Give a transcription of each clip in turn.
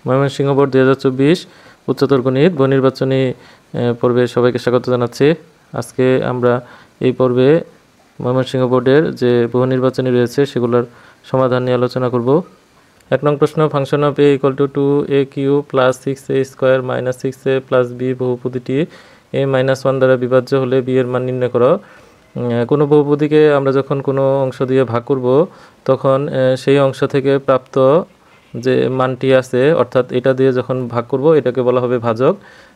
Mymensingh board 2024 উচ্চতর গণিত বহুনির্বাচনী পর্বে সবাইকে স্বাগত জানাচ্ছি। আজকে আমরা এই পর্বে ময়মনসিংহ বোর্ডের যে বহুনির্বাচনী রয়েছে সেগুলোর সমাধান নিয়ে আলোচনা করব। 1 নং প্রশ্ন, function of a = 2a³ + 6a² - 6a + b বহুপদীটি a-1 দ্বারা বিভাজ্য হলে b এর মান নির্ণয় করো। কোনো বহুপদীকে আমরা যখন কোনো অংশ দিয়ে ভাগ করব তখন সেই অংশ থেকে প্রাপ্ত যে মানটি আছে অর্থাৎ এটা দিয়ে যখন ভাগ করব এটাকে বলা হবে ভাজক।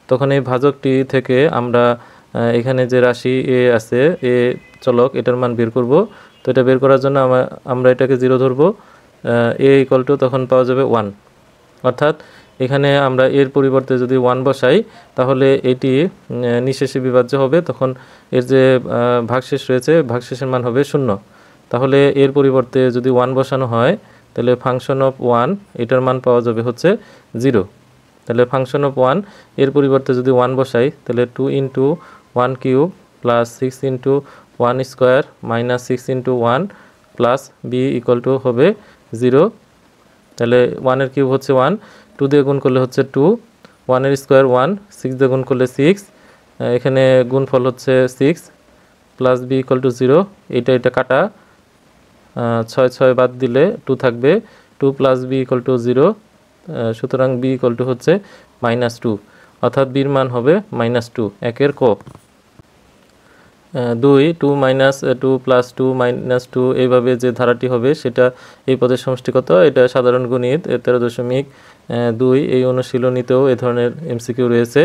তখন এই ভাজকটি থেকে আমরা এখানে যে রাশি এ আছে এ চলক এটার মান বের করব। তো এটা বের করার জন্য আমরা এটাকে 0 ধরব। a = তখন পাওয়া যাবে 1, অর্থাৎ এখানে আমরা এর পরিবর্তে যদি 1 বসাই তাহলে এটি নিঃশেষে বিভাজ্য হবে। তখন এর যে ভাগশেষ রয়েছে ভাগশেষের মান হবে 0। তাহলে এর পরিবর্তে যদি 1 বসানো হয় তাহলে ফাংশন অফ 1 এটার মান পাওয়া যাবে হচ্ছে 0। তাহলে ফাংশন অফ 1 এর পরিবর্তে যদি 1 বসাই তাহলে 2 × 1³ + 6 × 1² - 6 × 1 + b = হবে 0। তাহলে 1 এর কিউব হচ্ছে 1, 2 দিয়ে গুণ করলে হচ্ছে 2, 1 এর স্কোয়ার 1, 6 দিয়ে গুণ করলে 6, এখানে গুণফল হচ্ছে 6 + b = 0। এটা কাটা 6 6 বাদ দিলে 2 থাকবে, 2 + b = 0। সুতরাং b = হচ্ছে -2, অর্থাৎ b এর মান হবে -2। একের ক। 2 2 - 2 + 2 - 2 এইভাবে যে ধারাটি হবে সেটা এই পদের সমষ্টি কত, এটা সাধারণ গণিত 13.2 এই অনুশীলনীতেও এ ধরনের এমসিকিউ রয়েছে।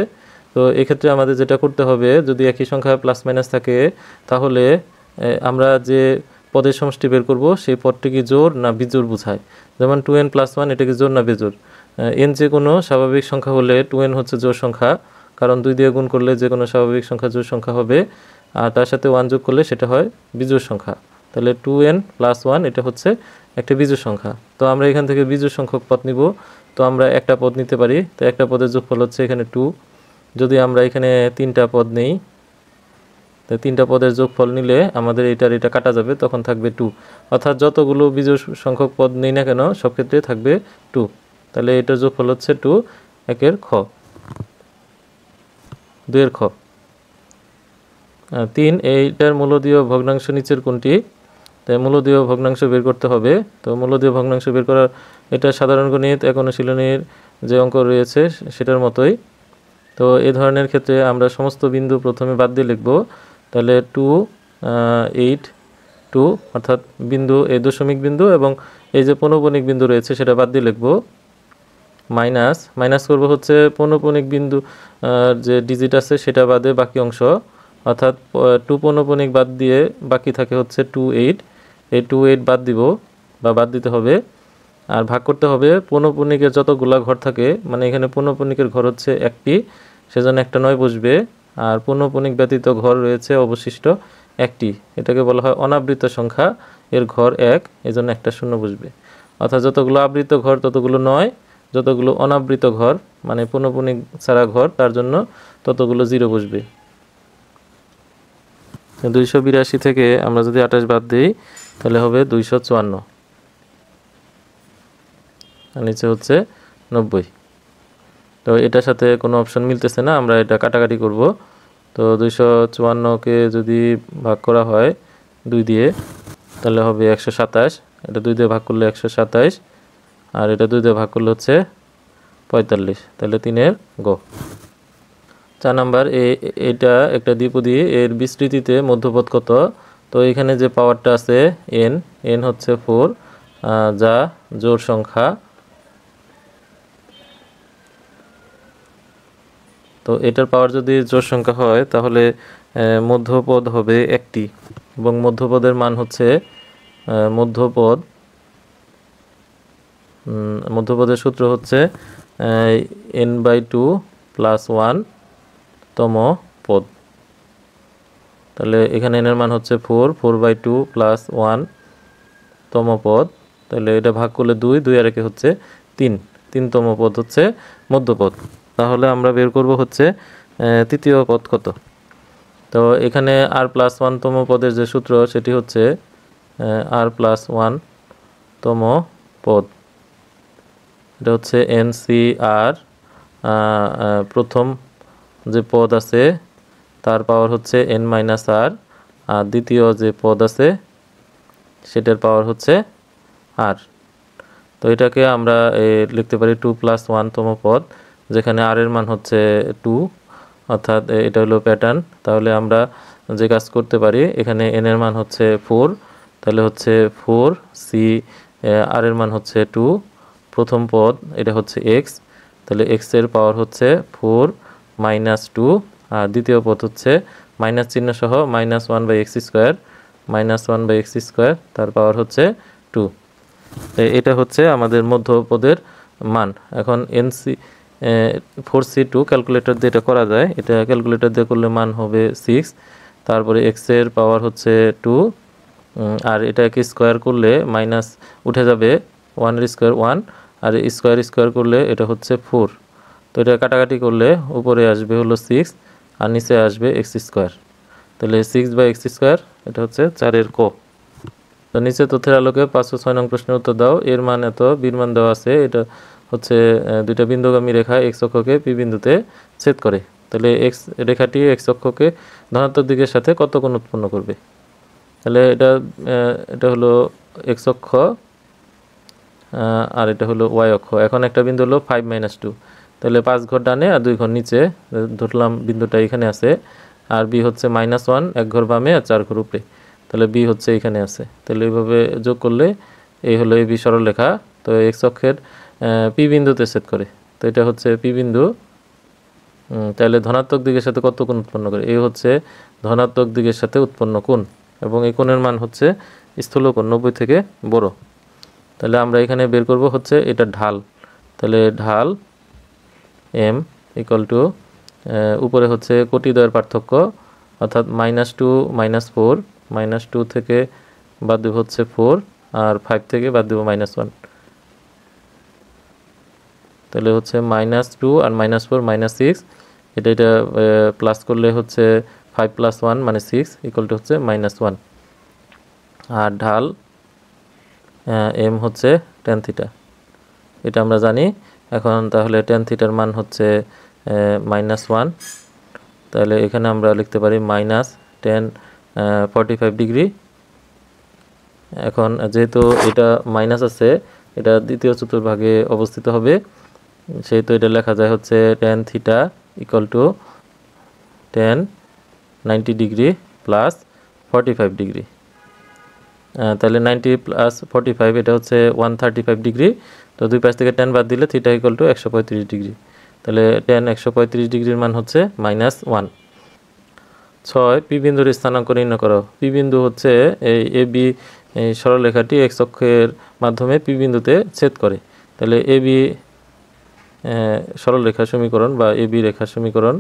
তো এক্ষেত্রে আমাদের যেটা করতে হবে, যদি একই সংখ্যা প্লাস মাইনাস থাকে তাহলে আমরা যে পদের সমষ্টি বের করব সেই পদটি কি জোড় না বিজোড় বোঝায়। যেমন 2n + 1 এটা কি জোড় না বিজোড়। n যে কোনো স্বাভাবিক সংখ্যা হলে 2n হচ্ছে জোড় সংখ্যা, কারণ 2 দিয়ে গুণ করলে যে কোনো স্বাভাবিক সংখ্যা জোড় সংখ্যা হবে, আর তার সাথে 1 যোগ করলে সেটা হয় বিজোড় সংখ্যা। তাহলে 2n + 1 এটা হচ্ছে একটা বিজোড় সংখ্যা। তো আমরা এখান থেকে বিজোড় সংখ্যক পদ নিব। তো আমরা একটা পদ নিতে পারি। তো একটা পদের যোগফল হচ্ছে এখানে 2। যদি আমরা এখানে 3টা পদ নেই, তো 3টা পদের যোগফল নিলে আমাদের এটা কাটা যাবে, তখন থাকবে 2। অর্থাৎ যতগুলো বিজোড় সংখ্যক পদ নেই না কেন সব ক্ষেত্রে থাকবে 2। তাহলে এটার যোগফল হচ্ছে 2। একের খ। 2 এর খ। 3 এইটার মূলদীয় ভগ্নাংশ নিচের কোনটি। তাই মূলদীয় ভগ্নাংশ বের করতে হবে। তো মূলদীয় ভগ্নাংশ বের করার এটা সাধারণ গণিত 1 অনুশীলনীর যে অঙ্ক রয়েছে সেটার মতোই। তো এই ধরনের ক্ষেত্রে আমরা সমস্ত বিন্দু প্রথমে বাদ দিয়ে লিখব। তাহলে 2 8 2 অর্থাৎ বিন্দু এই দশমিক বিন্দু এবং এই যে পৌনঃপুনিক বিন্দু রয়েছে সেটা বাদ দিয়ে লিখব। মাইনাস করব হচ্ছে পৌনঃপুনিক বিন্দু যে ডিজিট আছে সেটা বাদে বাকি অংশ, অর্থাৎ 2 পৌনঃপুনিক বাদ দিয়ে বাকি থাকে হচ্ছে 2 8। এই 2 8 বাদ দিব বা বাদ দিতে হবে। আর ভাগ করতে হবে পৌনঃপুনিকের যতগুলা ঘর থাকে, মানে এখানে পৌনঃপুনিকের ঘর হচ্ছে একটি, সেজন্য একটা 9 বসবে। আর পৌনঃপুনিক ব্যতীত ঘর রয়েছে অবশিষ্ট একটি, এটাকে বলা হয় অনাবৃত সংখ্যা, এর ঘর 1, এজন্য একটা 0 বসবে। অর্থাৎ যতগুলো আবৃত ঘর ততগুলো 9, যতগুলো অনাবৃত ঘর মানে পৌনঃপুনিক ছাড়া ঘর তার জন্য ততগুলো 0 বসবে। 282 থেকে আমরা যদি 28 বাদ দিই তাহলে হবে 254, আর নিচে হচ্ছে 90। তো এটার সাথে কোনো অপশন মিলতেছে না, আমরা এটা কাটাকাটি করব। তো 254কে যদি ভাগ করা হয় 2 দিয়ে তাহলে হবে 127। এটা 2 দিয়ে ভাগ করলে 127, আর এটা 2 দিয়ে ভাগ করলে হচ্ছে 45। তাহলে 3 এর গ। 4 নাম্বার, এটা একটা দ্বিপদী, এর বিস্তৃতিতে মধ্যপদ কত। তো এখানে যে পাওয়ারটা আছে n হচ্ছে 4, যা জোড় সংখ্যা। তো এটার পাওয়ার যদি জোড় সংখ্যা হয় তাহলে মধ্যপদ হবে একটি, এবং মধ্যপদের মান হচ্ছে মধ্যপদের সূত্র হচ্ছে n/2 + 1 তম পদ। তাহলে এখানে n এর মান হচ্ছে 4, 4/2 + 1 তম পদ। তাহলে এটা ভাগ করলে 2, 2 আর একে হচ্ছে 3, 3তম পদ হচ্ছে মধ্যপদ। তাহলে আমরা বের করব হচ্ছে তৃতীয় পদ কত। তো এখানে r+1 তম পদের যে সূত্র সেটি হচ্ছে r+1 তম পদ। এটা হচ্ছে NCR প্রথম যে পদ আছে তার পাওয়ার হচ্ছে n-r, আর দ্বিতীয় যে পদ আছে সেটার পাওয়ার হচ্ছে r। তো এটাকে আমরা লিখতে পারি 2 + 1তম পদ, যেখানে r এর মান হচ্ছে 2, অর্থাৎ এটা হলো প্যাটার্ন। তাহলে আমরা যে কাজ করতে পারি, এখানে n এর মান হচ্ছে 4, তাহলে হচ্ছে 4c, r এর মান হচ্ছে 2, প্রথম পদ এটা হচ্ছে x, তাহলে x এর পাওয়ার হচ্ছে 4 - 2, আর দ্বিতীয় পদ হচ্ছে মাইনাস চিহ্ন সহ -1/x², -1/x², তার পাওয়ার হচ্ছে 2। এটা হচ্ছে আমাদের মধ্যপদের মান। এখন NC4C2 ক্যালকুলেটর দিয়ে এটা করা যায়, এটা ক্যালকুলেটর দিয়ে করলে মান হবে 6, তারপরে x এর পাওয়ার হচ্ছে 2, আর এটাকে স্কোয়ার করলে মাইনাস উঠে যাবে, 1 এর স্কোয়ার 1, আর স্কোয়ার স্কোয়ার করলে এটা হচ্ছে 4। তো এটা কাটাকাটি করলে উপরে আসবে হলো 6 আর নিচে আসবে x²। তাহলে 6/x², এটা হচ্ছে 4-এর ক। তো নিচে তথ্যের আলোকে 5 ও 6 নং প্রশ্নের উত্তর দাও। এর মান এত, বির মান দেওয়া আছে। এটা হচ্ছে দুইটা বিন্দুগামী রেখা x অক্ষকে p বিন্দুতে ছেদ করে। তাহলে x রেখাটি x অক্ষকে ধনাত্মক দিকের সাথে কত কোণ উৎপন্ন করবে? তাহলে এটা হলো x অক্ষ, আর এটা হলো y অক্ষ। এখন একটা বিন্দু হলো 5 - 2, তাহলে 5 ঘর ডানে আর 2 ঘর নিচে ধরলাম বিন্দুটা এখানে আছে, আর b হচ্ছে -1, 1 ঘর বামে আর 4 ঘর উপরে, তাহলে b হচ্ছে এখানে আছে। তাহলে এইভাবে যোগ করলে এই হলো এই b সরলরেখা। তো x অক্ষের p বিন্দুতে ছেদ করে, তো এটা হচ্ছে p বিন্দু। তাহলে ধনাত্মক দিকের সাথে কত কোণ উৎপন্ন করে? এই হচ্ছে ধনাত্মক দিকের সাথে উৎপন্ন কোণ, এবং এই কোণের মান হচ্ছে স্থূলকোণ, 90 থেকে বড়। তাহলে আমরা এখানে বের করব হচ্ছে এটা ঢাল। তাহলে ঢাল m = উপরে হচ্ছে কোটিদ্বয়ের পার্থক্য, অর্থাৎ -2 - 4, -2 থেকে বাদ দেব হচ্ছে 4, আর 5 থেকে বাদ দেব -1। তাহলে হচ্ছে -2 আর -4 -6, এটা প্লাস করলে হচ্ছে 5 + 1 মানে 6 = হচ্ছে -1। আর ঢাল m হচ্ছে tan θ, এটা আমরা জানি। এখন তাহলে tan θ এর মান হচ্ছে -1, তাহলে এখানে আমরা লিখতে পারি -tan 45 ডিগ্রি। এখন যেহেতু এটা মাইনাস আছে, এটা দ্বিতীয় চতুর্ভাগে অবস্থিত হবে, সেহেতু এটা লেখা যায় হচ্ছে tan θ = tan 90 degree plus 45 degree. তাহলে 90 + 45 এটা হচ্ছে 135 ডিগ্রি। তো দুই পাশ থেকে tan বাদ দিলে θ = 135 ডিগ্রি। তাহলে tan 135 ডিগ্রির মান হচ্ছে -1। 6 p বিন্দুর স্থানাঙ্ক নির্ণয় করো। p বিন্দু হচ্ছে এই AB সরলরেখাটি x অক্ষের মাধ্যমে p বিন্দুতে ছেদ করে। তাহলে AB সরলরেখা সমীকরণ বা AB রেখা সমীকরণ,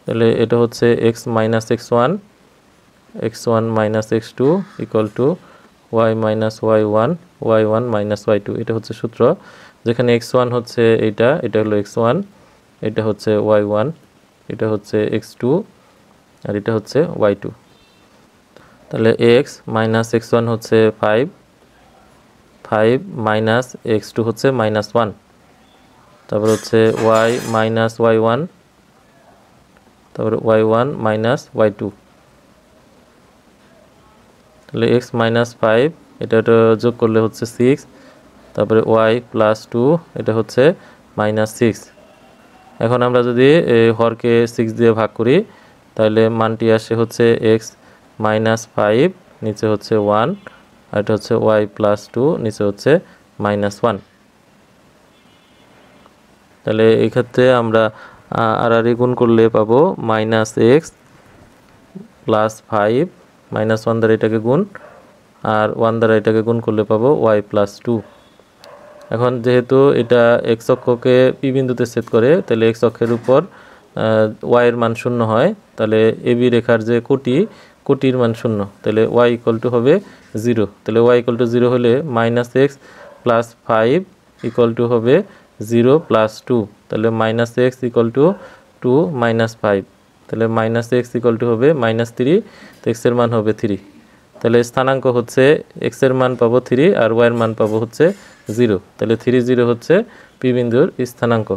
তাহলে এটা হচ্ছে x - x1, x1 - x2 = y - y1, y1 - y2। এটা হচ্ছে সূত্র, যেখানে x1 হচ্ছে এটা হলো x1, এটা হচ্ছে y1, এটা হচ্ছে x2, আর এটা হচ্ছে y2। তাহলে x - x1 হচ্ছে 5 - x2 হচ্ছে -1, তারপর হচ্ছে y - y1, তারপরে y1 - y2। তাহলে x - 5 এটা যোগ করলে হচ্ছে 6, তারপরে y + 2 এটা হচ্ছে -6। এখন আমরা যদি হরকে 6 দিয়ে ভাগ করি, তাহলে মানটি আসে হচ্ছে x - 5, নিচে হচ্ছে 1, আর এটা হচ্ছে y + 2, নিচে হচ্ছে -1। তাহলে এই ক্ষেত্রে আমরা আর গুণ করলে পাবো -x + 5, -1 দ্বারা এটাকে গুণ, আর 1 দ্বারা এটাকে গুণ করলে পাবো y + 2। এখন যেহেতু এটা x অক্ষকে p বিন্দুতে ছেদ করে, তাহলে x অক্ষের উপর y এর মান 0 হয়। তাহলে AB রেখার যে কোটির মান 0, তাহলে y = হবে 0। তাহলে y = 0 হলে -x + 5 = হবে 0 + 2, তাহলে -x = 2 - 5, তাহলে -x = হবে -3, তো x এর মান হবে 3। তাহলে স্থানাঙ্ক হচ্ছে এক্স এর মান পাবো 3 আর ওয়াই এর মান পাবো হচ্ছে 0। তাহলে 3 0 হচ্ছে পি বিন্দুর স্থানাঙ্ক।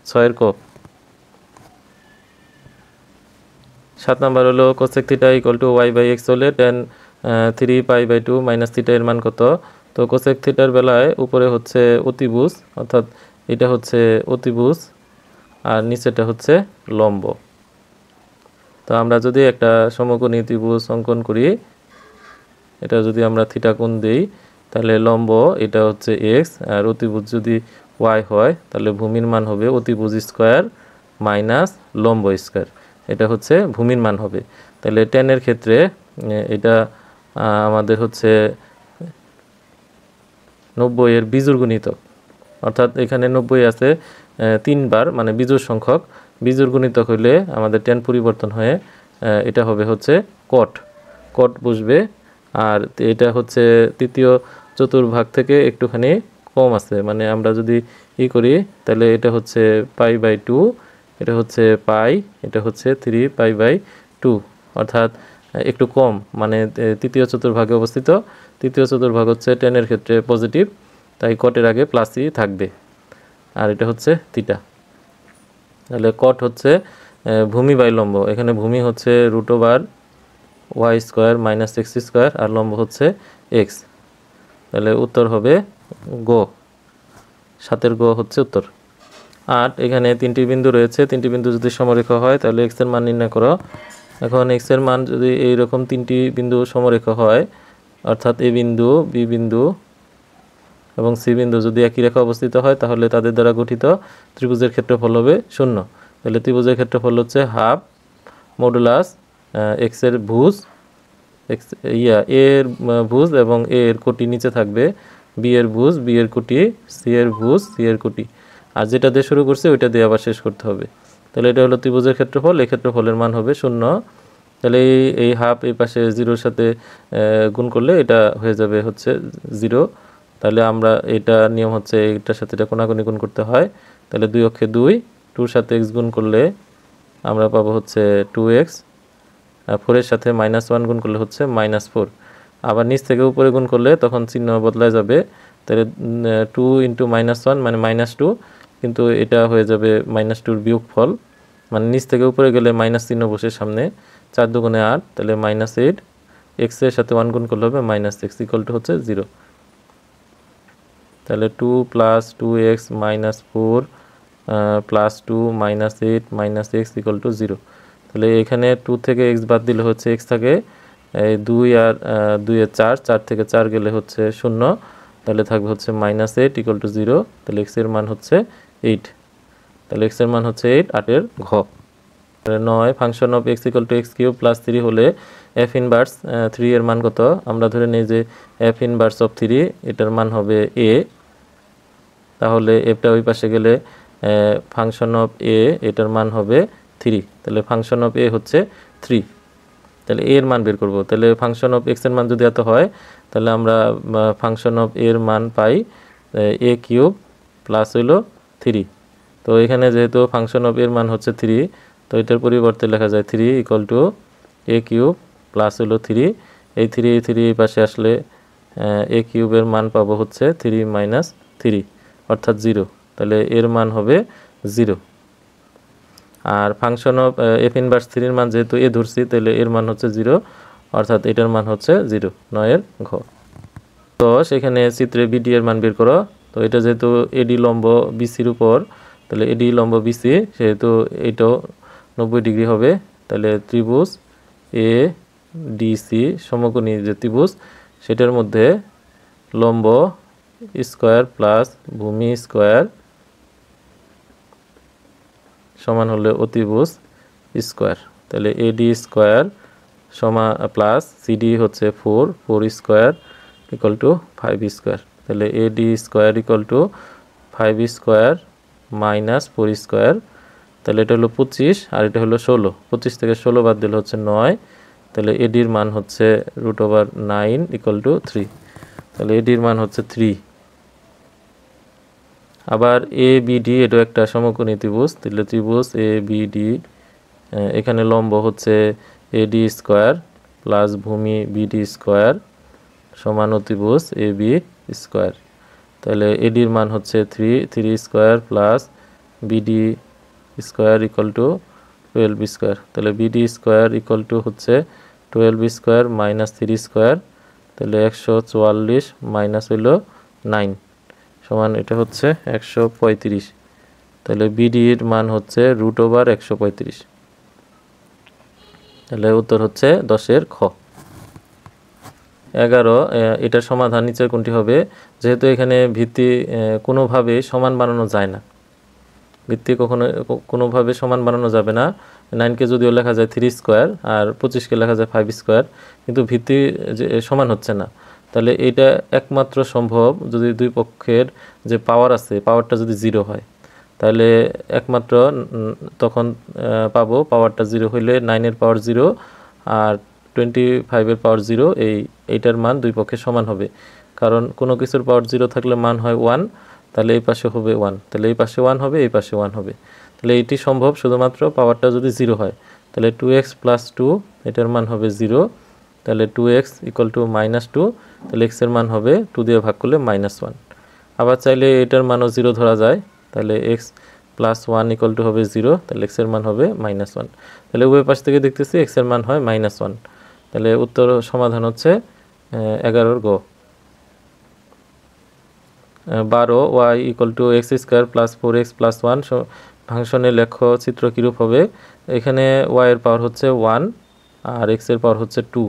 6 এর ক। 7 নাম্বার হলো cosec theta equal to Y by X হলে tan 3 pi by 2 minus theta এর মান কত? তো কোসেক থিটার বেলায় উপরে হচ্ছে অতিভুজ, অর্থাৎ এটা হচ্ছে অতিভুজ আর নিচেটা হচ্ছে লম্ব। তো আমরা যদি একটা সমকোণী ত্রিভুজ অঙ্কন করি, এটা যদি আমরা থিটা কোণ দেই তাহলে লম্ব এটা হচ্ছে এক্স আর অতিভুজ যদি ওয়াই হয় তাহলে ভূমির মান হবে অতিভুজ স্কোয়ার মাইনাস লম্ব স্কোয়ার, এটা হচ্ছে ভূমির মান হবে। তাহলে টেনের ক্ষেত্রে এটা আমাদের হচ্ছে 90 এর বিজোড় গুণিতক, অর্থাৎ এখানে 90 আছে 3 বার, মানে বিজোড় সংখ্যক। বিজোড় গুণিতক হইলে আমাদের টেন পরিবর্তন হয়ে এটা হবে হচ্ছে কট, কট বসবে। আর এটা হচ্ছে তৃতীয় চতুর্ভাগ থেকে একটুখানি কম আছে, মানে আমরা যদি করি তাহলে এটা হচ্ছে পাই বাই 2, এটা হচ্ছে পাই, এটা হচ্ছে 3 পাই বাই 2, অর্থাৎ একটু কম, মানে তৃতীয় চতুর্ভাগে অবস্থিত। তৃতীয় চতুর্ভাগ হচ্ছে টেনের ক্ষেত্রে পজিটিভ, তাই কটের আগে প্লাসই থাকবে। আর এটা হচ্ছে থিটা। তাহলে কট হচ্ছে ভূমি বাই লম্ব, এখানে ভূমি হচ্ছে root over Y square minus X square আর লম্ব হচ্ছে এক্স। তাহলে উত্তর হবে গ, 7 গ হচ্ছে উত্তর। 8, এখানে 3টি বিন্দু রয়েছে, 3টি বিন্দু যদি সমরেখা হয় তাহলে এক্স এর মান নির্ণয় করো। এখন এক্স এর মান যদি এইরকম 3টি বিন্দু সমরেখা হয়, অর্থাৎ এ বিন্দু, বি বিন্দু এবং সি বিন্দু যদি একই রেখা অবস্থিত হয় তাহলে তাদের দ্বারা গঠিত ত্রিভুজের ক্ষেত্রফল হবে 0। তাহলে ত্রিভুজের ক্ষেত্রফল হচ্ছে হাফ মডুলাস এক্স এর ভুজ, এক্স এর ভুজ এবং এ এর কোটি নিচে থাকবে, বি এর ভুজ, বি এর কোটি, সি এর ভুজ, সি এর কোটি। আর যেটা দিয়ে শুরু করছে ওইটা দিয়ে আবার শেষ করতে হবে। তাহলে এটা হলো ত্রিভুজের ক্ষেত্রফল, এই ক্ষেত্রফলের মান হবে 0। তাহলে এই হাফ এই পাশে 0-র সাথে গুণ করলে এটা হয়ে যাবে হচ্ছে 0। তাহলে আমরা এটা নিয়ম হচ্ছে এইটার সাথে এটা কোণাকুণি গুণ করতে হয়। তাহলে 2 অক্ষে 2, 2-র সাথে x গুণ করলে আমরা পাবো হচ্ছে 2x, 4-এর সাথে -1 গুণ করলে হচ্ছে -4। আবার নিচ থেকে উপরে গুণ করলে তখন চিহ্ন বদলায় যাবে। তাহলে 2 × -1 মানে -2, কিন্তু এটা হয়ে যাবে -2-র বিয়োগফল, মানে নিচ থেকে উপরে গেলে মাইনাস চিহ্ন বসে সামনে, 4 × 2 = 8, তাহলে -8, x এর সাথে 1 গুণ করলে হবে -x ইকুয়াল টু হচ্ছে 0। তাহলে 2 + 2x - 4 + 2 - 8 - x ইকুয়াল টু 0। তাহলে এখানে 2 থেকে x বাদ দিলে হচ্ছে x থাকে 2 আর 2 এ 4, 4 থেকে 4 গেলে হচ্ছে 0, তাহলে থাকবে হচ্ছে -8 ইকুয়াল টু 0। তাহলে x এর মান হচ্ছে 8। তাহলে x এর মান হচ্ছে 8, 8 এর ঘ। 9, function of x equal to x³ + 3 হলে f ইনভার্স 3 এর মান কত? আমরা ধরে নিই যে f ইনভার্স অফ 3 এটার মান হবে a, তাহলে এফটা ওই পাশে গেলে ফাংশন অফ a এটার মান হবে 3। তাহলে ফাংশন অফ a হচ্ছে 3। তাহলে a এর মান বের করব। তাহলে ফাংশন অফ x এর মান যদি এত হয় তাহলে আমরা ফাংশন অফ a এর মান পাই a³ প্লাস হইল 3। তো এখানে যেহেতু ফাংশন অফ a এর মান হচ্ছে 3, তো এটার পরিবর্তে লেখা যায় 3 ইকুয়াল টু a³ প্লাস হইল 3। এই 3 এই পাশে আসলে a³ এর মান পাবো হচ্ছে 3 - 3, অর্থাৎ 0। তাহলে এর মান হবে 0। আর ফাংশন অফ f ইনভার্স 3 এর মান যেহেতু a ধরছি তাহলে এর মান হচ্ছে 0, অর্থাৎ এটার মান হচ্ছে 0। 9 এর ঘ। তো সেখানে চিত্রে বিডি এর মান বের করো। তো এটা যেহেতু এডি লম্ব বিসির উপর, তাহলে এডি লম্ব বিসি, সেহেতু এটাও 90 ডিগ্রি হবে। তাহলে ত্রিভুজ এ ডিসি সমকোণী যে ত্রিভুজ সেটার মধ্যে লম্ব স্কোয়ার প্লাস ভূমি স্কোয়ার সমান হলে অতিভুজ স্কোয়ার। তাহলে এডি স্কোয়ার সমান প্লাস সিডি হচ্ছে 4 স্কোয়ার ইকুয়াল টু 5 স্কোয়ার। তাহলে এডি square equal to 5 square minus 4 square. তাহলে এটা হলো 25 আর এটা হলো 16। 25 থেকে 16 বাদ দিলে হচ্ছে 9। তাহলে এডির মান হচ্ছে √9 ইকুয়াল টু 3। তাহলে এডির মান হচ্ছে 3। আবার এ বিডি এটাও একটা সমকোণী ত্রিভুজ। তাহলে ত্রিভুজ এ বিডি, এখানে লম্ব হচ্ছে এডি স্কোয়ার প্লাস ভূমি বিডি স্কোয়ার সমান অতিভুজ এ বি স্কোয়ার। তাহলে এডির মান হচ্ছে 3 square plus BD square equal to 12 square. তাহলে বিডি স্কোয়ার ইকুয়াল টু হচ্ছে 12 স্কোয়ার মাইনাস 3 স্কোয়ার, তাহলে 144 মাইনাস হইল 9 সমান এটা হচ্ছে 135। তাহলে বিডির মান হচ্ছে √135। তাহলে উত্তর হচ্ছে 10-এর খ। 11 এটার সমাধান নিচের কোনটি হবে? যেহেতু এখানে ভিত্তি কোনোভাবে সমান বানানো যায় না, ভিত্তি কোনোভাবে সমান বানানো যাবে না। 9কে যদিও লেখা যায় 3 স্কোয়ার আর 25কে লেখা যায় 5 স্কোয়ার, কিন্তু ভিত্তি সমান হচ্ছে না। তাহলে এটা একমাত্র সম্ভব যদি দুই পক্ষের যে পাওয়ার আছে পাওয়ারটা যদি 0 হয়, তাহলে একমাত্র তখন পাবো পাওয়ারটা 0 হইলে 9-এর পাওয়ার 0 আর 25-এর পাওয়ার 0 এইটার মান দুই পক্ষে সমান হবে। কারণ কোনো কিছুর পাওয়ার 0 থাকলে মান হয় 1, তাহলে এই পাশে হবে 1, তাহলে এই পাশে 1 হবে, এই পাশে 1 হবে। তাহলে এটি সম্ভব শুধুমাত্র পাওয়ারটা যদি 0 হয়। তাহলে 2x + 2 এটার মান হবে 0, তাহলে 2x = -2, তাহলে x এর মান হবে 2 দিয়ে ভাগ করলে -1। আবার চাইলে এটার মানও 0 ধরা যায়, তাহলে x + 1 = হবে 0, তাহলে x এর মান হবে -1। তাহলে উভয় পাশ থেকে দেখতেছি x এর মান হয় -1। তাহলে উত্তর সমাধান হচ্ছে 11 গ। 12 y = x² + 4x + 1 ফাংশনের লেখ্য চিত্র কিরূপ হবে? এখানে y এর পাওয়ার হচ্ছে 1 আর x এর পাওয়ার হচ্ছে 2।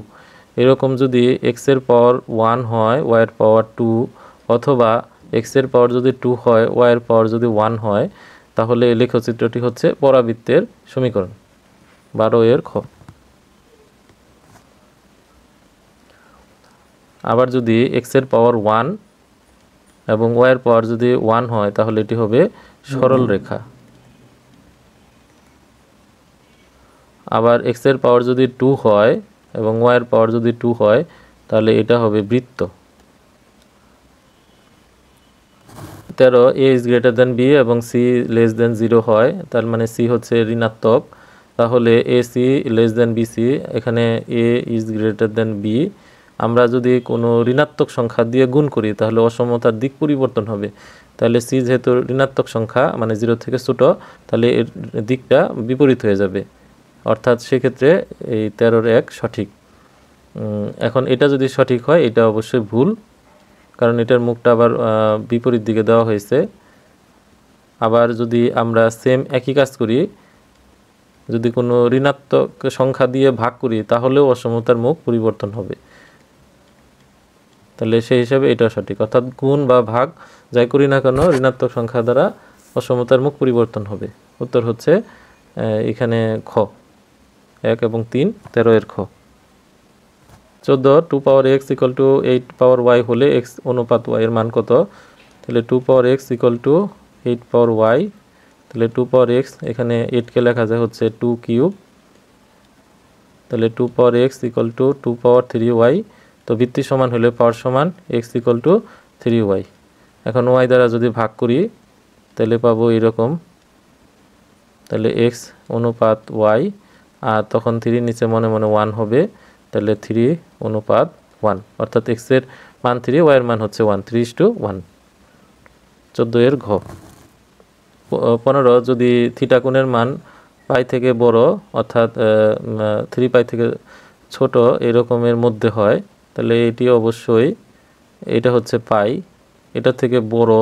এরকম যদি x এর পাওয়ার 1 হয় y এর পাওয়ার 2, অথবা x এর পাওয়ার যদি 2 হয় y এর পাওয়ার যদি 1 হয়, তাহলে এই লেখচিত্রটি হচ্ছে পরাবৃত্তের সমীকরণ। 12-এর খ। আবার যদি x এর পাওয়ার 1 এবং y এর পাওয়ার যদি 1 হয়, তাহলে এটি হবে সরল রেখা। আবার x এর পাওয়ার যদি 2 হয় এবং y এর পাওয়ার যদি 2 হয়, তাহলে এটা হবে বৃত্ত। 13 a > b এবং c <0 হয়, তার মানে c হচ্ছে ঋণাত্মক। তাহলে ac < bc, এখানে a < b। আমরা যদি কোনো ঋণাত্মক সংখ্যা দিয়ে গুণ করি তাহলে অসমতার দিক পরিবর্তন হবে। তাহলে c যেহেতু ঋণাত্মক সংখ্যা মানে 0 থেকে ছোট, তাহলে এর দিকটা বিপরীত হয়ে যাবে, অর্থাৎ সেক্ষেত্রে এই 13-র 1 সঠিক। এখন এটা যদি সঠিক হয় এটা অবশ্যই ভুল, কারণ এটার মুখটা আবার বিপরীত দিকে দেওয়া হয়েছে। আবার যদি আমরা সেম একই কাজ করি, যদি কোনো ঋণাত্মক সংখ্যা দিয়ে ভাগ করি তাহলেও অসমতার মুখ পরিবর্তন হবে। তাহলে সেই হিসাবে এটা সঠিক, অর্থাৎ গুণ বা ভাগ যাই করি না কেন ঋণাত্মক সংখ্যা দ্বারা অসমতার মুখ পরিবর্তন হবে। উত্তর হচ্ছে এখানে খ, 1 এবং 3, 13-এর খ। 14 2x = 8y হলে x অনুপাত y এর মান কত? তাহলে 2x = 8y, তাহলে 2x এখানে 8কে লেখা যায় হচ্ছে 2³ তাহলে 2x = 2³ তো ভিত্তি সমান হলে পাওয়ার সমান x = 3y। এখন y দ্বারা যদি ভাগ করি তাহলে পাবো এরকম, তাহলে x অনুপাত y, আর তখন 3 নিচে মনে মনে 1 হবে, তাহলে 3:1, অর্থাৎ x এর মান 3, y এর মান হচ্ছে 1, 3:1। 14-এর ঘ। 15 যদি থিটা কোণের মান পাই থেকে বড় অর্থাৎ 3 পাই থেকে ছোট এরকমের মধ্যে হয়, তাহলে এটি অবশ্যই এটা হচ্ছে পাই, এটার থেকে বড়,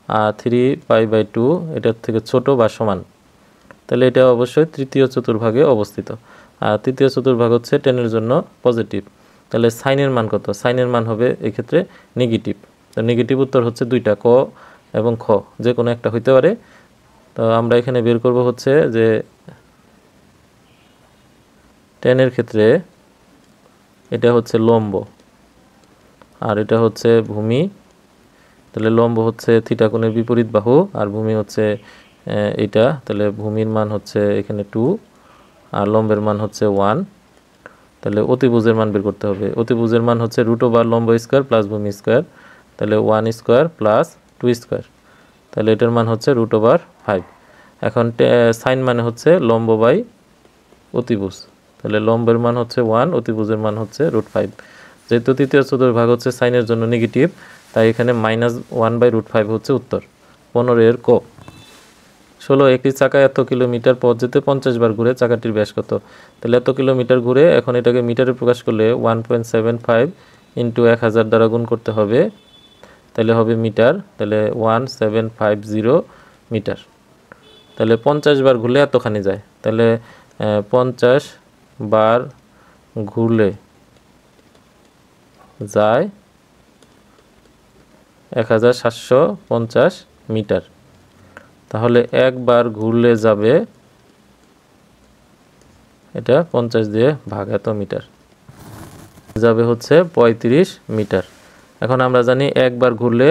আর 3π/2 এটার থেকে ছোট বা সমান, তাহলে এটা অবশ্যই তৃতীয় চতুর্ভাগে অবস্থিত। আর তৃতীয় চতুর্ভাগ হচ্ছে 10-এর জন্য পজিটিভ। তাহলে সাইনের মান কত? সাইনের মান হবে এক্ষেত্রে নেগেটিভ। তো নেগেটিভ উত্তর হচ্ছে দুইটা, ক এবং খ, যে কোনো একটা হইতে পারে। তো আমরা এখানে বের করব হচ্ছে যে 10-এর ক্ষেত্রে এটা হচ্ছে লম্ব আর এটা হচ্ছে ভূমি। তাহলে লম্ব হচ্ছে থিটা কোণের বিপরীত বাহু আর ভূমি হচ্ছে এটা, তাহলে ভূমির মান হচ্ছে এখানে 2 আর লম্বের মান হচ্ছে 1। তাহলে অতিভুজের মান বের করতে হবে। অতিভুজের মান হচ্ছে √ লম্ব স্কয়ার প্লাস ভূমি স্কয়ার, তাহলে 1 স্কয়ার প্লাস 2 স্কয়ার, তাহলে এটার মান হচ্ছে √5। এখন সাইন মানে হচ্ছে লম্ব বাই অতিভুজ, তাহলে লম্বের মান হচ্ছে 1, অতিভুজের মান হচ্ছে √5। যেহেতু তৃতীয় চতুর্ভাগ হচ্ছে সাইনের জন্য নেগেটিভ, তাই এখানে -1/√5 হচ্ছে উত্তর। 15 ক। 16 একটি চাকা এত কিলোমিটার পথ যেতে 50 বার ঘুরে চাকাটির ব্যাস কত? তাহলে এত কিলোমিটার ঘুরে, এখন এটাকে মিটারে প্রকাশ করলে 1.75 ইন্টু 1000 দ্বারা গুণ করতে হবে, তাহলে হবে মিটার। তাহলে 1750 মিটার। তাহলে 50 বার ঘুরলে এতখানি যায়, তাহলে 50 বার ঘুরলে যায় 1750 মিটার। তাহলে একবার ঘুরলে যাবে, এটা 50 দিয়ে ভাগ, এত মিটার যাবে হচ্ছে 35 মিটার। এখন আমরা জানি একবার ঘুরলে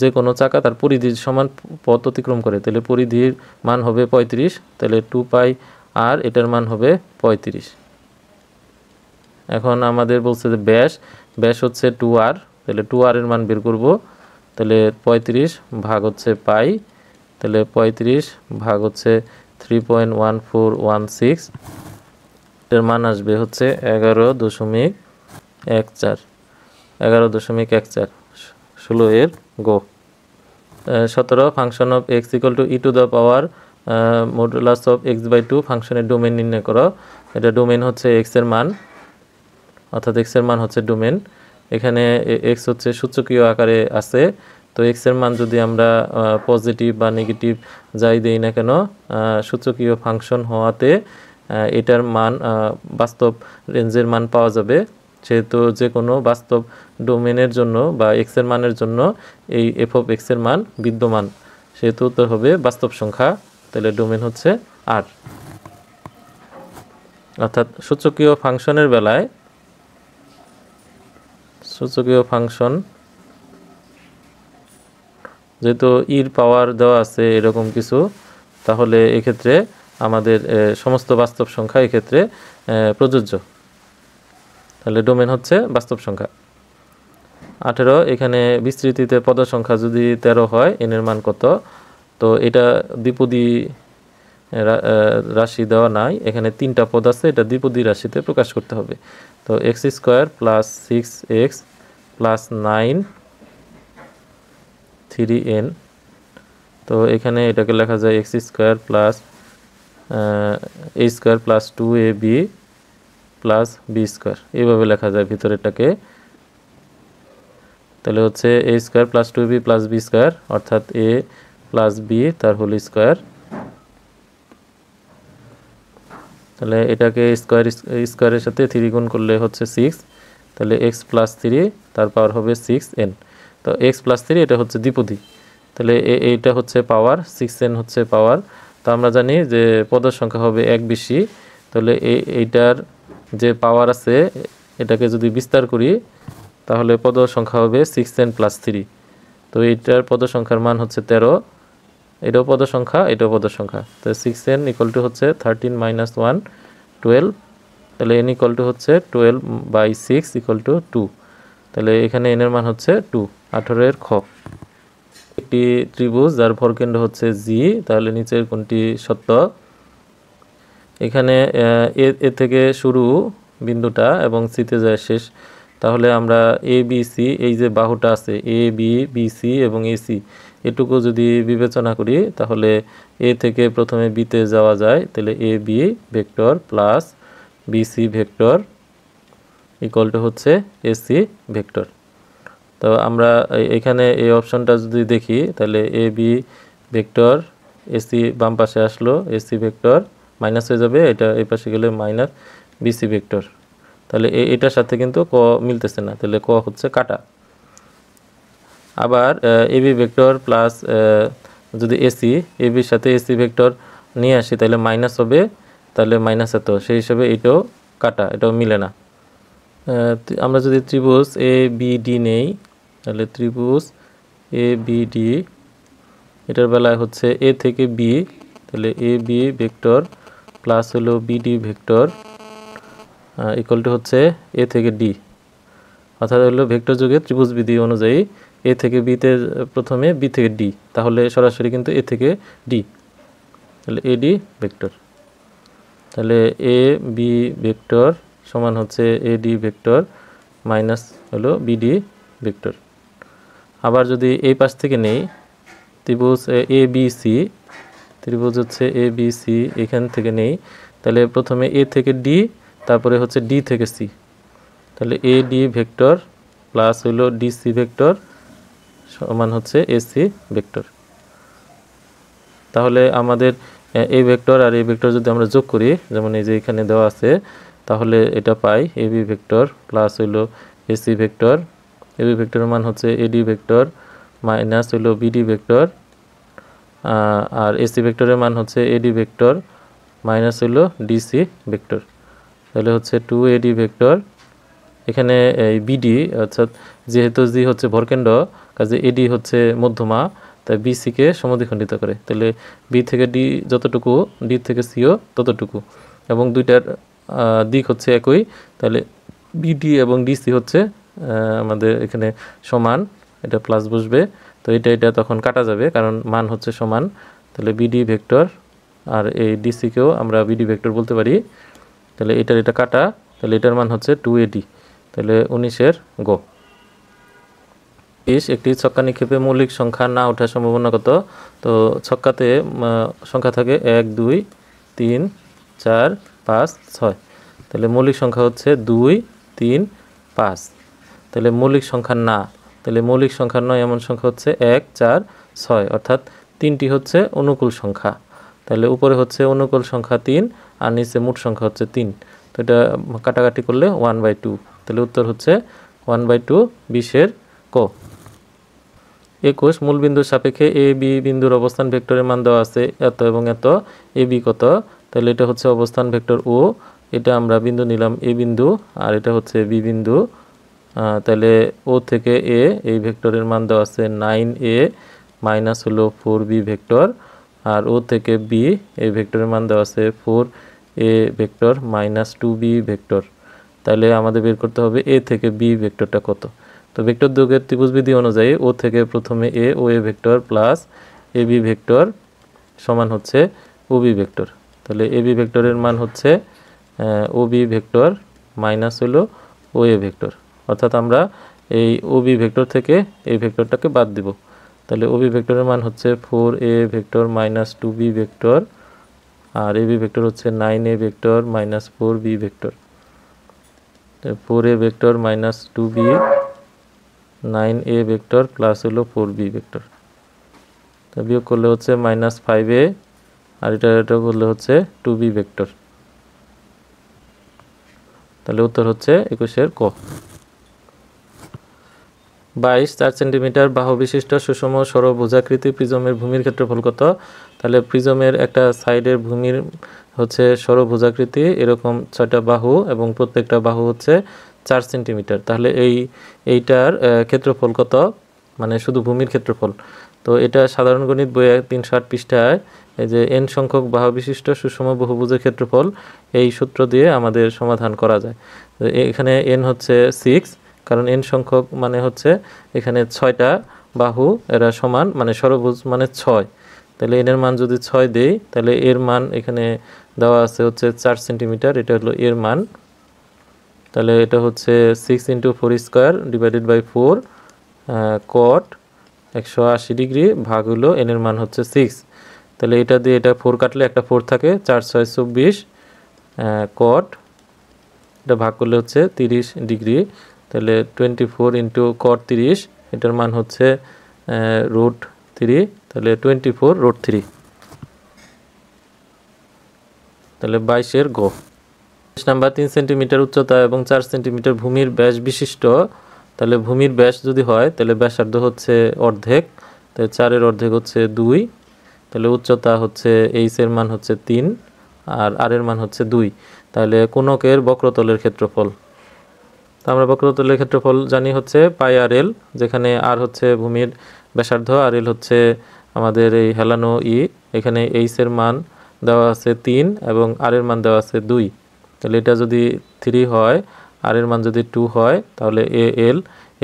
যে কোনো চাকা তার পরিধির সমান পথ অতিক্রম করে, তাহলে পরিধির মান হবে 35, তাহলে 2π আর এটার মান হবে 35। এখন আমাদের বলছে যে ব্যাস হচ্ছে 2r, তাহলে 2r এর মান বের করব। তাহলে 35 ভাগ হচ্ছে পাই, তাহলে 35 ভাগ হচ্ছে 3.1416, এর মান আসবে হচ্ছে 11.14। 11.14। 16 এর গো। 17 function of x equal to e to the power modulus of x/2 ফাংশনের ডোমেন নির্ণয় করো। এটা ডোমেন হচ্ছে x এর মান, অর্থাৎ x এর মান হচ্ছে ডোমেন। এখানে x হচ্ছে সূচকীয় আকারে আছে, তো x এর মান যদি আমরা পজিটিভ বা নেগেটিভ যাই দেই না কেন, সূচকীয় ফাংশন হওয়াতে এটার মান বাস্তব রেঞ্জের মান পাওয়া যাবে। সেহেতু যে কোনো বাস্তব ডোমেনের জন্য বা x এর মানের জন্য এই f অফ x এর মান বিদ্যমান, সেহেতু উত্তর হবে বাস্তব সংখ্যা। তাহলে ডোমেন হচ্ছে r। অর্থাৎ সূচকীয় ফাংশনের বেলায় সূচকীয় ফাংশন যেহেতু ইর পাওয়ার দেওয়া আছে এরকম কিছু, তাহলে এক্ষেত্রে আমাদের সমস্ত বাস্তব সংখ্যা এক্ষেত্রে প্রযোজ্য। তাহলে ডোমেন হচ্ছে বাস্তব সংখ্যা। 18 এখানে বিস্তৃতিতে পদ সংখ্যা যদি 13 হয়, n এর মান কত? তো এটা দ্বিপদী রাশি দেওয়া নাই, এখানে 3টা পদ আছে, এটা দ্বিপদী রাশিতে প্রকাশ করতে হবে। তো x² plus 6x plus 9 3n। তো এখানে এটাকে লেখা যায় x² plus a² plus 2ab plus b², এইভাবে লেখা যায় ভিতরেরটাকে। তাহলে হচ্ছে a² plus 2ab plus b², অর্থাৎ a প্লাস b তার হোল স্কোয়ার। তাহলে এটাকে স্কোয়ারের সাথে 3 গুণ করলে হচ্ছে 6, তাহলে x প্লাস 3 তার পাওয়ার হবে 6n। তো x প্লাস 3 এটা হচ্ছে দ্বিপদী, তাহলে এইটা হচ্ছে পাওয়ার, 6n হচ্ছে পাওয়ার। তো আমরা জানি যে পদের সংখ্যা হবে এক বেশি, তাহলে এইটার যে পাওয়ার আছে এটাকে যদি বিস্তার করি তাহলে পদ সংখ্যা হবে 6n প্লাস 3। তো এইটার পদ সংখ্যার মান হচ্ছে 13, এটাও পদ সংখ্যা, এটাও পদ সংখ্যা। তো 6n ইকুয়াল টু হচ্ছে 13 - 1 12, তাহলে n ইকুয়াল টু হচ্ছে 12/6 ইকুয়াল টু 2। তাহলে এখানে n এর মান হচ্ছে 2। 18 এর খ। একটি ত্রিভুজ যার ভরকেন্দ্র হচ্ছে g, তাহলে নিচের কোনটি সত্য? এখানে এ থেকে শুরু বিন্দুটা এবং সি তে যায় শেষ, তাহলে আমরা ABC, এই যে বাহুটা আছে AB BC এবং AC, এটুকু যদি বিবেচনা করি তাহলে এ থেকে প্রথমে বিতে যাওয়া যায়, তাহলে AB vector plus BC vector equal to হচ্ছে AC ভেক্টর। তো আমরা এখানে এই অপশনটা যদি দেখি তাহলে AB ভেক্টর, AC বাম পাশে আসলো, AC ভেক্টর মাইনাস হয়ে যাবে, এটা এই পাশে গেলে মাইনাস BC ভেক্টর। তাহলে এটার সাথে কিন্তু ক মিলতেছে না, তাহলে ক হচ্ছে কাটা। আবার AB ভেক্টর প্লাস যদি AC, ABর সাথে AC ভেক্টর নিয়ে আসি তাহলে মাইনাস হবে, তাহলে মাইনাস এত, সেই হিসাবে এটাও কাটা, এটাও মিলে না। আমরা যদি ত্রিভুজ ABD নেই, তাহলে ত্রিভুজ ABD, এটার বেলায় হচ্ছে A থেকে B, তাহলে AB ভেক্টর প্লাস হলো BD ভেক্টর ইকুয়াল টু হচ্ছে A থেকে D, অর্থাৎ হলো ভেক্টর যুগের ত্রিভুজ বিধি অনুযায়ী A থেকে B তে প্রথমে B থেকে D, তাহলে সরাসরি কিন্তু A থেকে D, তাহলে AD ভেক্টর। তাহলে এ বি ভেক্টর সমান হচ্ছে এডি ভেক্টর মাইনাস হলো বিডি ভেক্টর। আবার যদি এই পাশ থেকে নেই ত্রিভুজ এ বি সি, ত্রিভুজ হচ্ছে এ বি সি, এখান থেকে নেই, তাহলে প্রথমে এ থেকে ডি, তারপরে হচ্ছে ডি থেকে সি, তাহলে এ ডি ভেক্টর প্লাস হইল ডিসি ভেক্টর সমান হচ্ছে এসি ভেক্টর। তাহলে আমাদের এই ভেক্টর আর এই ভেক্টর যদি আমরা যোগ করি, যেমন এই যে এখানে দেওয়া আছে, তাহলে এটা পাই এ বি ভেক্টর প্লাস হইল এসি ভেক্টর, এ বি ভেক্টরের মান হচ্ছে এডি ভেক্টর মাইনাস হইল বিডি ভেক্টর, আর এসি ভেক্টরের মান হচ্ছে এডি ভেক্টর মাইনাস হইল ডিসি ভেক্টর। তাহলে হচ্ছে 2AD ভেক্টর, এখানে এই বিডি অর্থাৎ যেহেতু জি হচ্ছে ভরকেন্দ্র, কাজে এডি হচ্ছে মধ্যমা, তাই বিসিকে সমদ্বিখণ্ডিত করে, তাহলে বি থেকে ডি যতটুকু, ডি থেকে সিও ততটুকু, এবং দুইটার দিক হচ্ছে একই, তাহলে বিডি এবং ডিসি হচ্ছে আমাদের এখানে সমান, এটা প্লাস বসবে, তো এটা তখন কাটা যাবে কারণ মান হচ্ছে সমান, তাহলে বিডি ভেক্টর আর এই ডিসিকেও আমরা বিডি ভেক্টর বলতে পারি, তাহলে এটা কাটা, তাহলে এটার মান হচ্ছে 2AD। তাহলে 19-এর গো। একটি ছক্কা নিক্ষেপে মৌলিক সংখ্যা না ওঠার সম্ভাবনা কত? তো ছক্কাতে সংখ্যা থাকে 1 2 3 4 5 6, তাহলে মৌলিক সংখ্যা হচ্ছে 2 3 5, তাহলে মৌলিক সংখ্যা না, তাহলে মৌলিক সংখ্যা নয় এমন সংখ্যা হচ্ছে 1 4 6, অর্থাৎ 3টি হচ্ছে অনুকূল সংখ্যা, তাহলে উপরে হচ্ছে অনুকূল সংখ্যা 3 আর নিচে মোট সংখ্যা হচ্ছে 3, তো এটা কাটাকাটি করলে 1/2, তাহলে উত্তর হচ্ছে 1/2, 20-এর ক। 21 মূলবিন্দুর সাপেক্ষে এ বি বিন্দুর অবস্থান ভেক্টরের মান দেওয়া আছে এত এবং এত, এ বি কত, তাহলে এটা হচ্ছে অবস্থান ভেক্টর ও, এটা আমরা বিন্দু নিলাম এ বিন্দু, আর এটা হচ্ছে বি বিন্দু, তাহলে ও থেকে এ এই ভেক্টরের মান দেওয়া আছে 9a মাইনাস হলো 4b ভেক্টর, আর ও থেকে বি এই ভেক্টরের মান দেওয়া আছে 4a vector minus 2b vector. তাহলে আমাদের বের করতে হবে এ থেকে বি ভেক্টরটা কত। তো ভেক্টর যোগের ত্রিভুজবিধি অনুযায়ী ও থেকে প্রথমে এ O A vector plus A B vector সমান হচ্ছে ও বি ভেক্টর, তাহলে এ বি ভেক্টরের মান হচ্ছে ও বি ভেক্টর মাইনাস হলো ও এ ভেক্টর, অর্থাৎ আমরা এই ও বি ভেক্টর থেকে এই ভেক্টরটাকে বাদ দিব, তাহলে ও বি ভেক্টরের মান হচ্ছে 4a vector minus 2b vector, আর এ বি ভেক্টর হচ্ছে 9a vector minus 4b vector, 4a vector minus 2b 9a vector plus হলো 4b ভেক্টর, তো বিয়োগ করলে হচ্ছে মাইনাস 5a, আর এটা করলে হচ্ছে 2b ভেক্টর, তাহলে উত্তর হচ্ছে 21-এর ক। 22 4 সেন্টিমিটার বাহু বিশিষ্ট সুষম ষড়ভুজাকৃতি প্রিজমের ভূমির ক্ষেত্রফল কত? তাহলে প্রিজমের একটা সাইডের ভূমির হচ্ছে ষড়ভুজাকৃতি, এরকম 6টা বাহু এবং প্রত্যেকটা বাহু হচ্ছে 4 সেন্টিমিটার, তাহলে এইটার ক্ষেত্রফল কত, মানে শুধু ভূমির ক্ষেত্রফল। তো এটা সাধারণ গণিত বইয়ে 308 পৃষ্ঠায় এই যে n সংখ্যক বাহু বিশিষ্ট সুষম বহুভুজের ক্ষেত্রফল, এই সূত্র দিয়ে আমাদের সমাধান করা যায়। এখানে n হচ্ছে 6, কারণ n সংখ্যক মানে হচ্ছে এখানে 6টা বাহু এরা সমান, মানে ষড়ভুজ মানে 6, তাহলে n এর মান যদি 6 দেই, তাহলে এর মান এখানে দেওয়া আছে হচ্ছে 4 সেন্টিমিটার, এটা হলো এর মান, তাহলে এটা হচ্ছে 6 × 4 square divided by 4 cot 180 degree ভাগ হলো n এর মান হচ্ছে 6, তাহলে এটা দিয়ে এটা 4 কাটলে একটা 4 থাকে, 4 6 24 কট, এটা ভাগ করলে হচ্ছে 30 ডিগ্রি, তাহলে 24 × cot 30, এটার মান হচ্ছে √3, তাহলে 24√3, তাহলে 22-এর গ। নাম্বার 3 সেন্টিমিটার উচ্চতা এবং 4 সেন্টিমিটার ভূমির ব্যাস বিশিষ্ট, তাহলে ভূমির ব্যাস যদি হয় তাহলে ব্যাসার্ধ হচ্ছে অর্ধেক, তাহলে 4-এর অর্ধেক হচ্ছে 2, তাহলে উচ্চতা হচ্ছে এইচ-এর মান হচ্ছে 3 আর আর-এর মান হচ্ছে 2, তাহলে কোণকের বক্রতলের ক্ষেত্রফল, তো আমরা বক্রতলের ক্ষেত্রফল জানি হচ্ছে πr/l, যেখানে আর হচ্ছে ভূমির ব্যাসার্ধ আর এল হচ্ছে আমাদের এই হেলানো ই, এখানে এইচ-এর মান দেওয়া আছে 3 এবং আর-এর মান দেওয়া আছে 2, তাহলে এটা যদি 3 হয় আর-এর মান যদি 2 হয়, তাহলে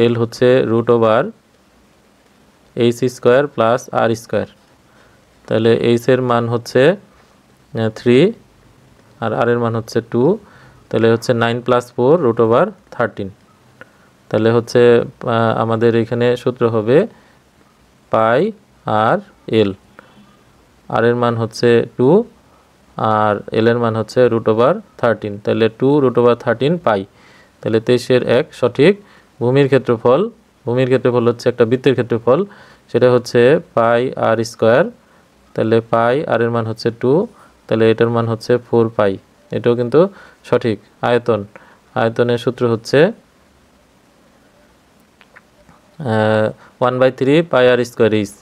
এল হচ্ছে √h² প্লাস r², তাহলে এইচ-এর মান হচ্ছে 3 আর আর এর মান হচ্ছে 2, তাহলে হচ্ছে 9 + 4 √13। তাহলে হচ্ছে আমাদের এখানে সূত্র হবে পাই আর এল। আর এর মান হচ্ছে 2 আর এল এর মান হচ্ছে √13, তাহলে 2 √13 পাই। তাহলে 23-এর 1 সঠিক। ভূমির ক্ষেত্রফল হচ্ছে একটা বৃত্তের ক্ষেত্রফল, সেটা হচ্ছে পাই আর স্কোয়ার। তাহলে পাই আর এর মান হচ্ছে 2, তাহলে এটার মান হচ্ছে 4 পাই। এটাও কিন্তু সঠিক। আয়তনের সূত্র হচ্ছে 1/3 পাই আর স্কোয়ার এইচ।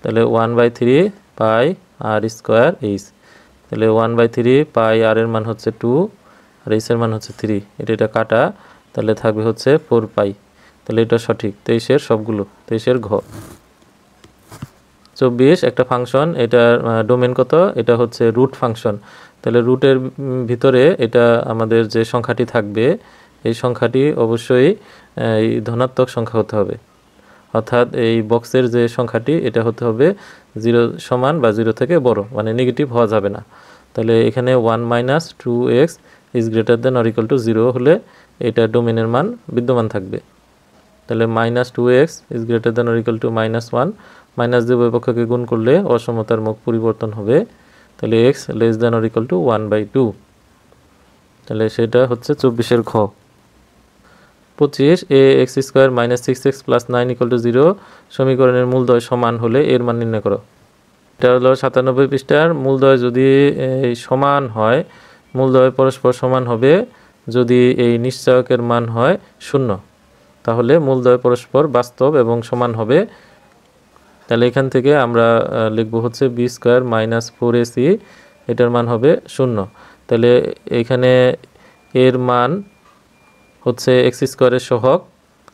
তাহলে 1/3 পাই আর স্কোয়ার এইচ। তাহলে 1/3 পাই আর এর মান হচ্ছে 2 আর এইচ এর মান হচ্ছে 3। এটা কাটা, তাহলে থাকবে হচ্ছে 4 পাই। তাহলে এটা সঠিক। 23-এর সবগুলো। 23-এর ঘ। 24 একটা ফাংশন, এটার ডোমেন কত? এটা হচ্ছে রুট ফাংশন। তাহলে রুটের ভিতরে এটা আমাদের যে সংখ্যাটি থাকবে, এই সংখ্যাটি অবশ্যই এই ধনাত্মক সংখ্যা হতে হবে। অর্থাৎ এই বক্সের যে সংখ্যাটি এটা হতে হবে 0 সমান বা 0 থেকে বড়, মানে নেগেটিভ হওয়া যাবে না। তাহলে এখানে 1 - 2x > 0 হলে এটা ডোমেনের মান বিদ্যমান থাকবে। তাহলে -2x > -1, মাইনাস দিয়ে উভয় পক্ষকে গুণ করলে অসমতার মুখ পরিবর্তন হবে। তাহলে x < 1/2। তাহলে সেটা হচ্ছে 24-এর ঘ। 25 ax² - 6x + 9 = 0 সমীকরণের মূলদ্বয় সমান হলে এর মান নির্ণয় করো। এটা হলো 97 পৃষ্ঠার। মূলদ্বয় যদি সমান হয়, মূলদ্বয় পরস্পর সমান হবে যদি এই নিশ্চয়কের মান হয় 0, তাহলে মূলদ্বয় পরস্পর বাস্তব এবং সমান হবে। তাহলে এখান থেকে আমরা লিখব হচ্ছে b² - 4ac, এটার মান হবে 0। তাহলে এখানে এর মান হচ্ছে x² এর সহগ।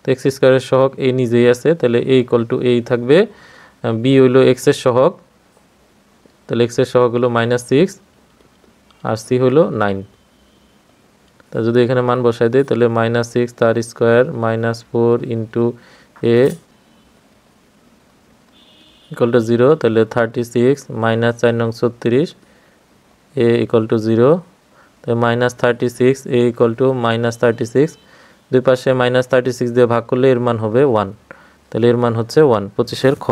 তো x² এর সহগ a নিজেই আছে, তাহলে a = a থাকবে। b হইল x এর সহগ, তাহলে x এর সহগ হলো -6 আর c হলো 9। তা যদি এখানে মান বসাই দেই, তাহলে -6 তার স্কয়ার -4 * a = 0, তাহলে 36 - 4 নং 36 a = 0। তাহলে -36 a = -36, দুই পাশে -36 দিয়ে ভাগ করলে এর মান হবে 1। তাহলে এর মান হচ্ছে 1। 25-এর খ।